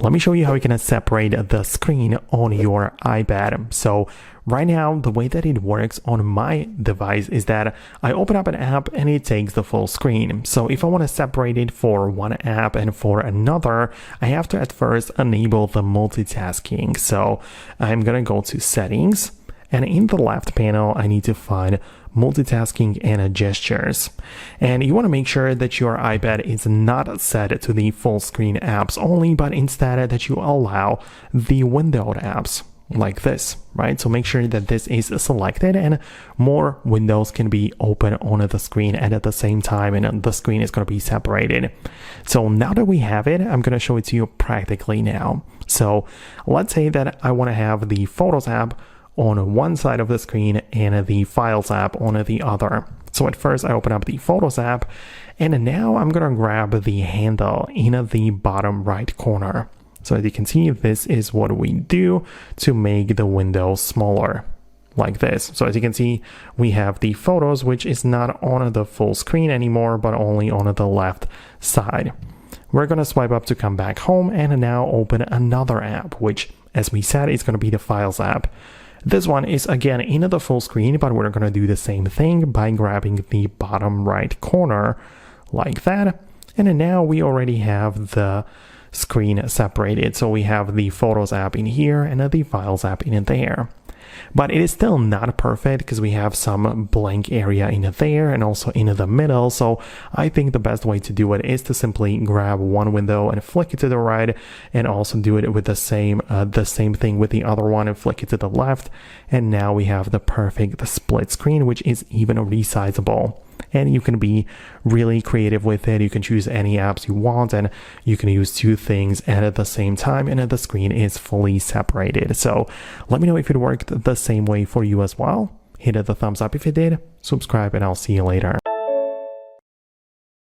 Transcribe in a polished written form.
Let me show you how you can separate the screen on your iPad. So right now, the way that it works on my device is that I open up an app and it takes the full screen. So if I want to separate it for one app and for another, I have to at first enable the multitasking. So I'm going to go to settings, and in the left panel, I need to find multitasking and gestures. And you want to make sure that your iPad is not set to the full screen apps only, but instead that you allow the windowed apps like this, right? So make sure that this is selected and more windows can be open on the screen at the same time, and the screen is going to be separated. So now that we have it, I'm going to show it to you practically now. So let's say that I want to have the Photos app on one side of the screen and the Files app on the other. So at first I open up the Photos app, and now I'm gonna grab the handle in the bottom right corner. So as you can see, this is what we do to make the window smaller, like this. So as you can see, we have the Photos, which is not on the full screen anymore, but only on the left side. We're gonna swipe up to come back home and now open another app, which, as we said, is gonna be the Files app. This one is again in the full screen, but we're going to do the same thing by grabbing the bottom right corner like that. And now we already have the screen separated. So we have the Photos app in here and the Files app in there. But it is still not perfect because we have some blank area in there and also in the middle. So I think the best way to do it is to simply grab one window and flick it to the right, and also do it with the same thing with the other one and flick it to the left. And now we have the perfect split screen, which is even resizable. And you can be really creative with it. You can choose any apps you want, and you can use two things at the same time, and the screen is fully separated. So let me know if it worked the same way for you as well. Hit the thumbs up if it did, subscribe, and I'll see you later.